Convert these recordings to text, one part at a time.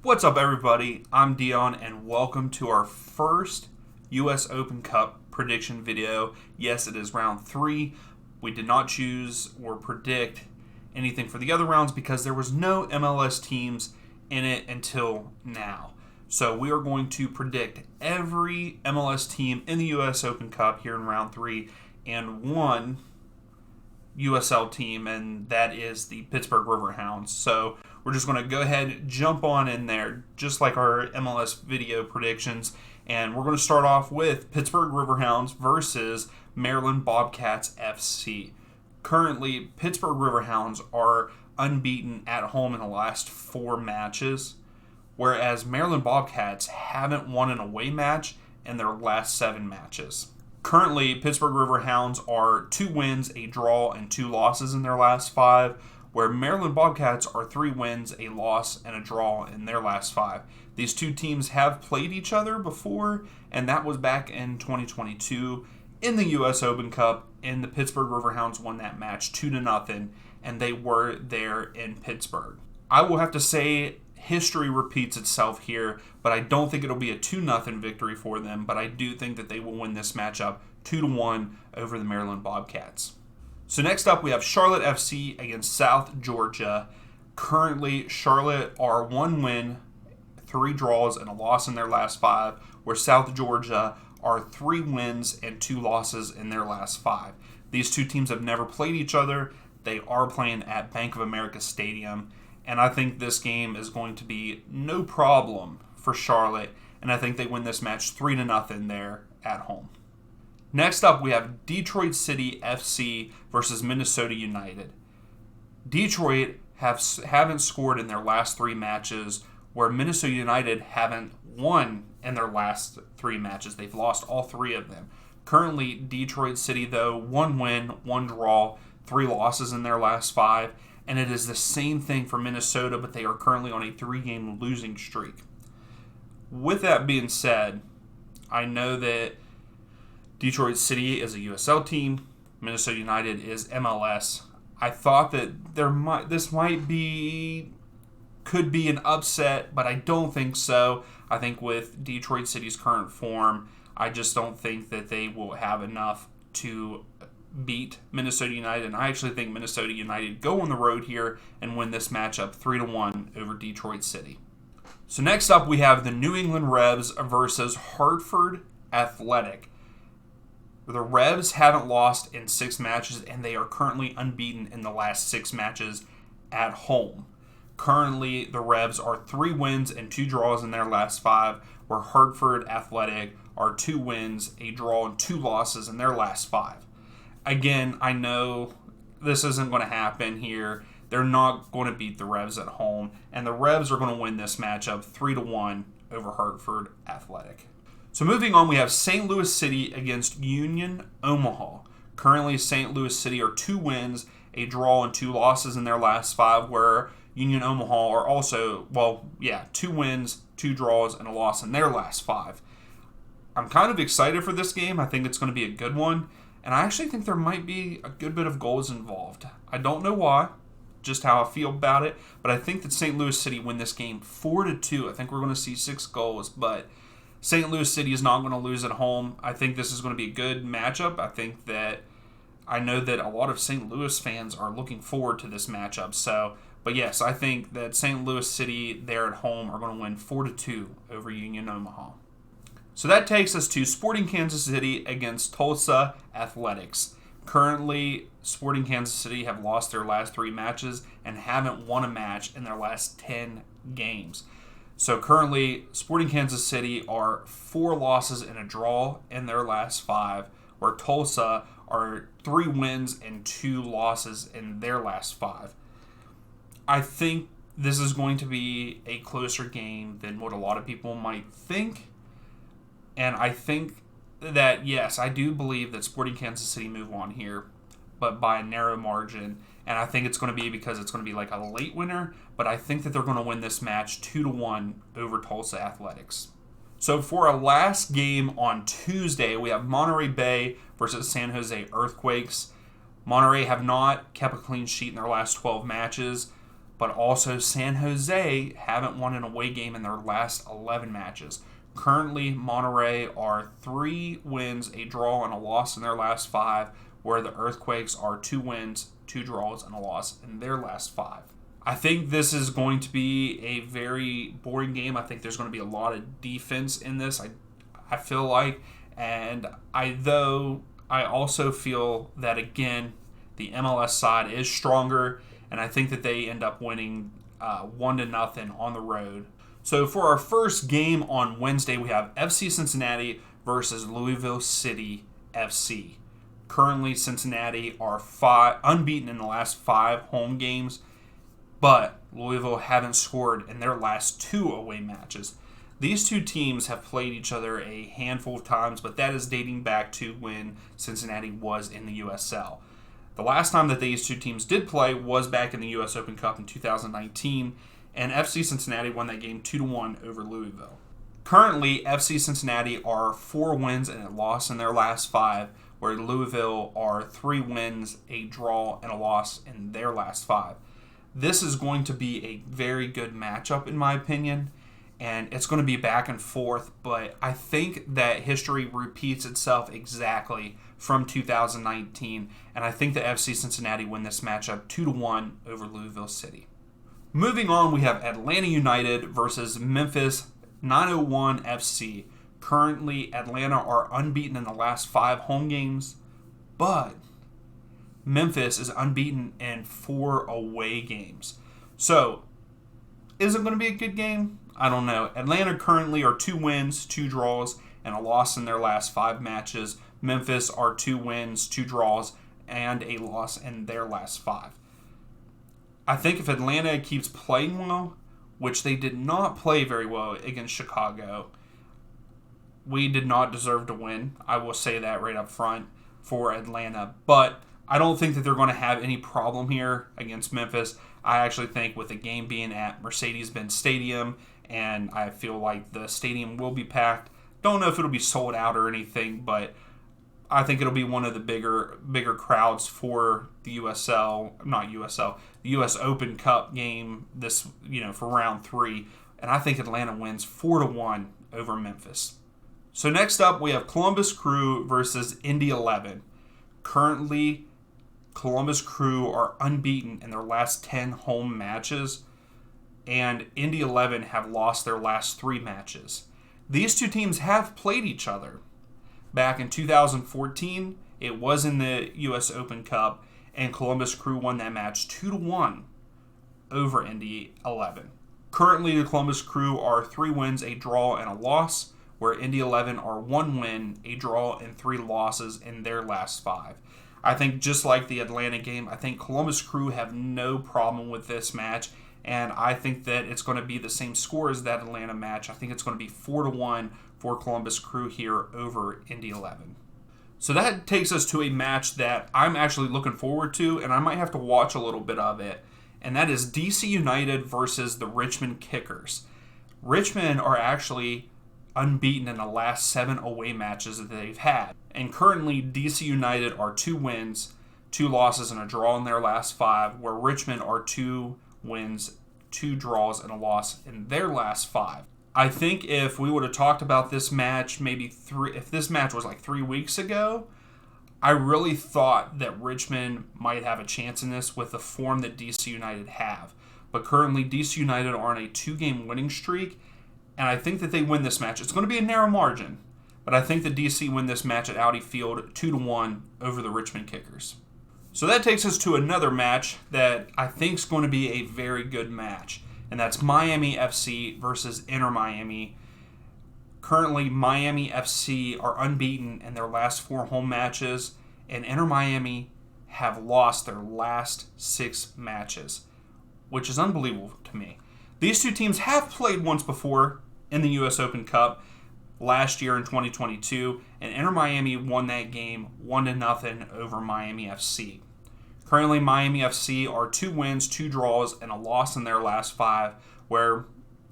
What's up, everybody? I'm Dion, and welcome to our first U.S. Open Cup prediction video. Yes, it is round 3. We did not choose or predict anything for the other rounds because there was no MLS teams in it until now. So we are going to predict every MLS team in the U.S. Open Cup here in round 3 and one USL team, and that is the Pittsburgh Riverhounds. So we're just going to go ahead and jump on in there, just like our MLS video predictions. And we're going to start off with Pittsburgh Riverhounds versus Maryland Bobcats FC. Currently, Pittsburgh Riverhounds are unbeaten at home in the last 4 matches, whereas Maryland Bobcats haven't won an away match in their last 7 matches. Currently, Pittsburgh Riverhounds are 2 wins, a draw, and 2 losses in their last 5, where Maryland Bobcats are 3 wins, a loss, and a draw in their last 5. These two teams have played each other before, and that was back in 2022 in the U.S. Open Cup, and the Pittsburgh Riverhounds won that match 2-0, and they were there in Pittsburgh. I will have to say history repeats itself here, but I don't think it'll be a 2-0 victory for them, but I do think that they will win this matchup 2-1 over the Maryland Bobcats. So next up, we have Charlotte FC against South Georgia. Currently, Charlotte are 1 win, 3 draws, and a loss in their last 5, where South Georgia are 3 wins and 2 losses in their last 5. These two teams have never played each other. They are playing at Bank of America Stadium, and I think this game is going to be no problem for Charlotte, and I think they win this match 3-0 there at home. Next up, we have Detroit City FC versus Minnesota United. Detroit haven't scored in their last 3 matches, where Minnesota United haven't won in their last 3 matches. They've lost all 3 of them. Currently, Detroit City, though, 1 win, 1 draw, 3 losses in their last 5, and it is the same thing for Minnesota, but they are currently on a 3-game losing streak. With that being said, I know that Detroit City is a USL team. Minnesota United is MLS. I thought that could be an upset, but I don't think so. I think with Detroit City's current form, I just don't think that they will have enough to beat Minnesota United. And I actually think Minnesota United go on the road here and win this matchup 3-1 over Detroit City. So next up, we have the New England Revs versus Hartford Athletic. The Revs haven't lost in 6 matches, and they are currently unbeaten in the last 6 matches at home. Currently, the Revs are 3 wins and 2 draws in their last 5, where Hartford Athletic are 2 wins, a draw, and 2 losses in their last 5. Again, I know this isn't going to happen here. They're not going to beat the Revs at home, and the Revs are going to win this matchup 3-1 over Hartford Athletic. So moving on, we have St. Louis City against Union Omaha. Currently, St. Louis City are 2 wins, a draw, and 2 losses in their last 5, where Union Omaha are also, 2 wins, 2 draws, and a loss in their last 5. I'm kind of excited for this game. I think it's going to be a good one, and I actually think there might be a good bit of goals involved. I don't know why, just how I feel about it, but I think that St. Louis City win this game 4-2. I think we're going to see 6 goals, but St. Louis City is not going to lose at home. I think this is going to be a good matchup. I know that a lot of St. Louis fans are looking forward to this matchup. But yes, I think that St. Louis City there at home are going to win 4-2 over Union Omaha. So that takes us to Sporting Kansas City against Tulsa Athletics. Currently, Sporting Kansas City have lost their last 3 matches and haven't won a match in their last 10 games. So currently, Sporting Kansas City are 4 losses and a draw in their last 5, where Tulsa are 3 wins and 2 losses in their last 5. I think this is going to be a closer game than what a lot of people might think. And I think that, yes, I do believe that Sporting Kansas City move on here, but by a narrow margin. And I think it's going to be because it's going to be like a late winner, but I think that they're going to win this match 2-1 over Tulsa Athletics. So for our last game on Tuesday, we have Monterey Bay versus San Jose Earthquakes. Monterey have not kept a clean sheet in their last 12 matches. but also San Jose haven't won an away game in their last 11 matches. Currently, Monterrey are 3 wins, a draw, and a loss in their last 5, where the Earthquakes are 2 wins, 2 draws, and a loss in their last 5. I think this is going to be a very boring game. I think there's going to be a lot of defense in this, I feel like. And I also feel that, again, the MLS side is stronger, and I think that they end up winning 1-0 on the road. So for our first game on Wednesday, we have FC Cincinnati versus Louisville City FC. Currently, Cincinnati are unbeaten in the last 5 home games, but Louisville haven't scored in their last 2 away matches. These 2 teams have played each other a handful of times, but that is dating back to when Cincinnati was in the USL. The last time that these 2 teams did play was back in the US Open Cup in 2019, and FC Cincinnati won that game 2-1 over Louisville. Currently, FC Cincinnati are 4 wins and a loss in their last 5, where Louisville are 3 wins, a draw, and a loss in their last 5. This is going to be a very good matchup, in my opinion, and it's going to be back and forth, but I think that history repeats itself exactly from 2019, and I think that FC Cincinnati win this matchup 2-1 over Louisville City. Moving on, we have Atlanta United versus Memphis 901 FC. Currently, Atlanta are unbeaten in the last 5 home games, but Memphis is unbeaten in 4 away games. So, is it going to be a good game? I don't know. Atlanta currently are 2 wins, 2 draws, and a loss in their last 5 matches. Memphis are 2 wins, 2 draws, and a loss in their last 5. I think if Atlanta keeps playing well, which they did not play very well against Chicago, we did not deserve to win. I will say that right up front for Atlanta. But I don't think that they're going to have any problem here against Memphis. I actually think with the game being at Mercedes-Benz Stadium, and I feel like the stadium will be packed. Don't know if it'll be sold out or anything, but I think it'll be one of the bigger crowds for the the US Open Cup game for round 3, and I think Atlanta wins 4-1 over Memphis. So next up, we have Columbus Crew versus Indy 11. Currently, Columbus Crew are unbeaten in their last 10 home matches, and Indy 11 have lost their last 3 matches. These 2 teams have played each other. Back in 2014, it was in the US Open Cup, and Columbus Crew won that match 2-1 over Indy 11. Currently, the Columbus Crew are 3 wins, a draw, and a loss, where Indy 11 are 1 win, a draw, and 3 losses in their last 5. I think just like the Atlanta game, I think Columbus Crew have no problem with this match, and I think that it's going to be the same score as that Atlanta match. I think it's going to be 4-1 for Columbus Crew here over Indy 11. So that takes us to a match that I'm actually looking forward to, and I might have to watch a little bit of it, and that is DC United versus the Richmond Kickers. Richmond are actually unbeaten in the last 7 away matches that they've had, and currently DC United are 2 wins, 2 losses, and a draw in their last 5, where Richmond are 2 wins, 2 draws, and a loss in their last 5. I think if we would have talked about this match if this match was like 3 weeks ago, I really thought that Richmond might have a chance in this with the form that DC United have. But currently, DC United are on a 2-game winning streak, and I think that they win this match. It's going to be a narrow margin, but I think that DC win this match at Audi Field 2-1 over the Richmond Kickers. So that takes us to another match that I think is going to be a very good match, and that's Miami FC versus Inter Miami. Currently, Miami FC are unbeaten in their last 4 home matches, and Inter Miami have lost their last 6 matches, which is unbelievable to me. These 2 teams have played once before in the US Open Cup last year in 2022, and Inter Miami won that game 1-0 over Miami FC. Currently, Miami FC are 2 wins, 2 draws, and a loss in their last 5, where,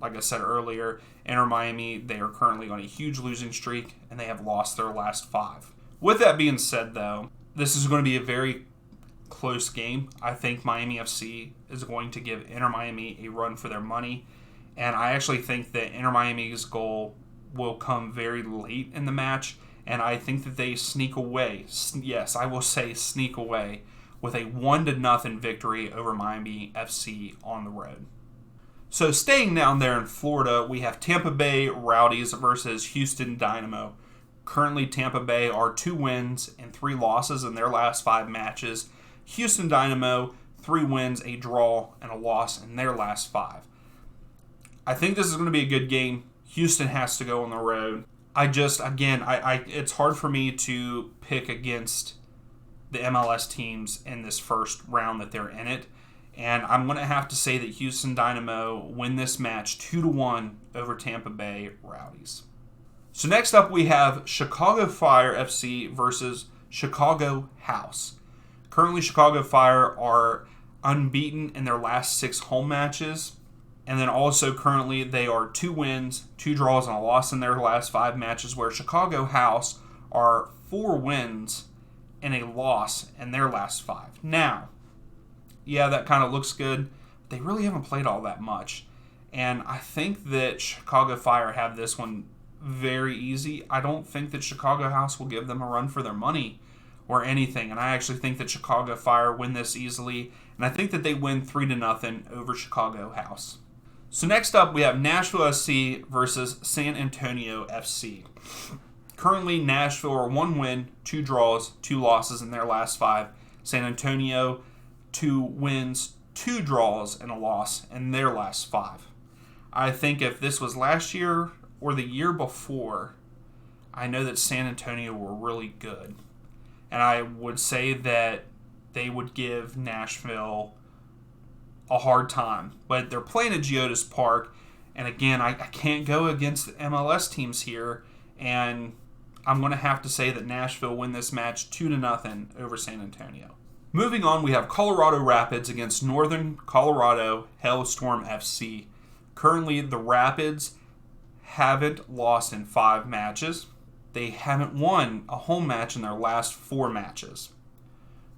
like I said earlier, Inter Miami, they are currently on a huge losing streak, and they have lost their last 5. With that being said, though, this is going to be a very close game. I think Miami FC is going to give Inter Miami a run for their money. And I actually think that Inter Miami's goal will come very late in the match. And I think that they sneak away. Yes, I will say sneak away with a 1-0 victory over Miami FC on the road. So staying down there in Florida, we have Tampa Bay Rowdies versus Houston Dynamo. Currently, Tampa Bay are 2 wins and 3 losses in their last 5 matches. Houston Dynamo, 3 wins, a draw, and a loss in their last 5. I think this is going to be a good game. Houston has to go on the road. It's hard for me to pick against the MLS teams in this first round that they're in it. And I'm going to have to say that Houston Dynamo win this match 2-1 over Tampa Bay Rowdies. So next up we have Chicago Fire FC versus Chicago House. Currently Chicago Fire are unbeaten in their last 6 home matches. And then also currently they are 2 wins, 2 draws, and a loss in their last 5 matches, where Chicago House are 4 wins and a loss in their last 5. Now, yeah, that kind of looks good. They really haven't played all that much. And I think that Chicago Fire have this one very easy. I don't think that Chicago House will give them a run for their money or anything. And I actually think that Chicago Fire win this easily. And I think that they win 3-0 over Chicago House. So next up, we have Nashville SC versus San Antonio FC. Currently, Nashville are 1 win, 2 draws, 2 losses in their last 5. San Antonio, 2 wins, 2 draws, and a loss in their last 5. I think if this was last year or the year before, I know that San Antonio were really good. And I would say that they would give Nashville a hard time. But they're playing at Geodis Park, and again, I can't go against the MLS teams here, and I'm going to have to say that Nashville win this match 2-0 over San Antonio. Moving on, we have Colorado Rapids against Northern Colorado Hailstorm FC. Currently, the Rapids haven't lost in 5 matches. They haven't won a home match in their last 4 matches.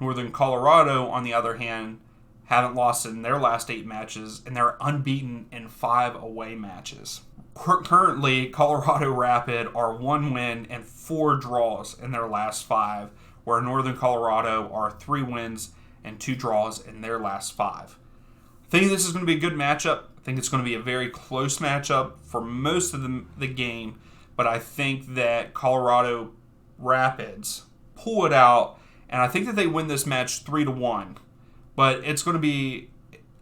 Northern Colorado, on the other hand, haven't lost in their last 8 matches, and they're unbeaten in 5 away matches. Currently, Colorado Rapid are 1 win and 4 draws in their last 5, where Northern Colorado are 3 wins and 2 draws in their last 5. I think this is going to be a good matchup. I think it's going to be a very close matchup for most of the game, but I think that Colorado Rapids pull it out, and I think that they win this match 3-1. But it's going to be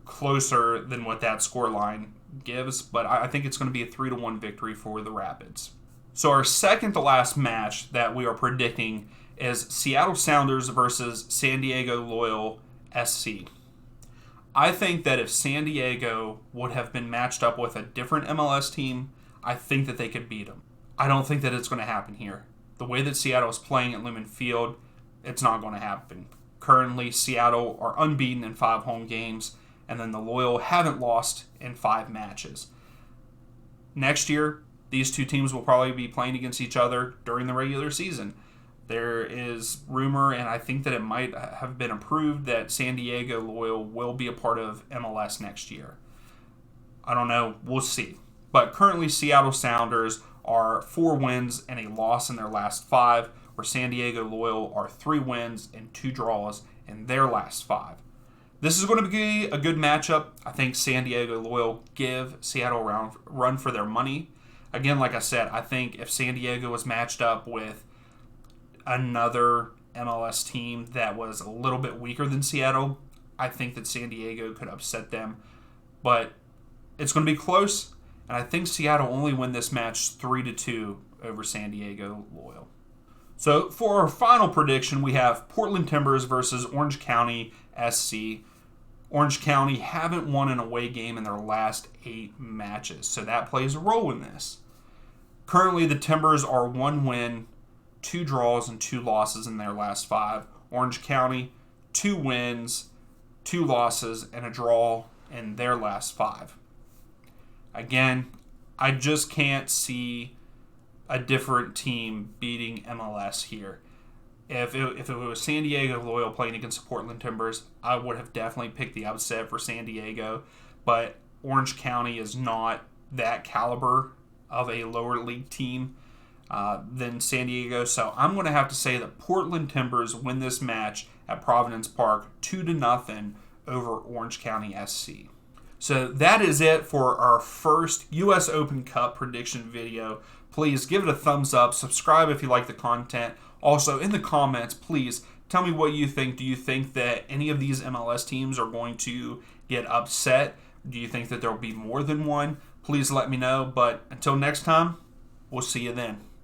closer than what that scoreline gives. But I think it's going to be a 3-1 victory for the Rapids. So our second to last match that we are predicting is Seattle Sounders versus San Diego Loyal SC. I think that if San Diego would have been matched up with a different MLS team, I think that they could beat them. I don't think that it's going to happen here. The way that Seattle is playing at Lumen Field, it's not going to happen. Currently, Seattle are unbeaten in 5 home games, and then the Loyal haven't lost in 5 matches. Next year, these 2 teams will probably be playing against each other during the regular season. There is rumor, and I think that it might have been approved, that San Diego Loyal will be a part of MLS next year. I don't know. We'll see. But currently, Seattle Sounders are 4 wins and a loss in their last 5, where San Diego Loyal are 3 wins and 2 draws in their last 5. This is going to be a good matchup. I think San Diego Loyal give Seattle a run for their money. Again, like I said, I think if San Diego was matched up with another MLS team that was a little bit weaker than Seattle, I think that San Diego could upset them. But it's going to be close, and I think Seattle only win this match 3-2 over San Diego Loyal. So for our final prediction, we have Portland Timbers versus Orange County SC. Orange County haven't won an away game in their last 8 matches, so that plays a role in this. Currently, the Timbers are 1 win, 2 draws, and 2 losses in their last 5. Orange County, 2 wins, 2 losses, and a draw in their last 5. Again, I just can't see a different team beating MLS here. if it was San Diego Loyal playing against the Portland Timbers, I would have definitely picked the upset for San Diego. But Orange County is not that caliber of a lower league team than San Diego. So I'm going to have to say that Portland Timbers win this match at Providence Park 2-0 over Orange County SC. So that is it for our first U.S. Open Cup prediction video. Please give it a thumbs up. Subscribe if you like the content. Also, in the comments, please tell me what you think. Do you think that any of these MLS teams are going to get upset? Do you think that there will be more than one? Please let me know. But until next time, we'll see you then.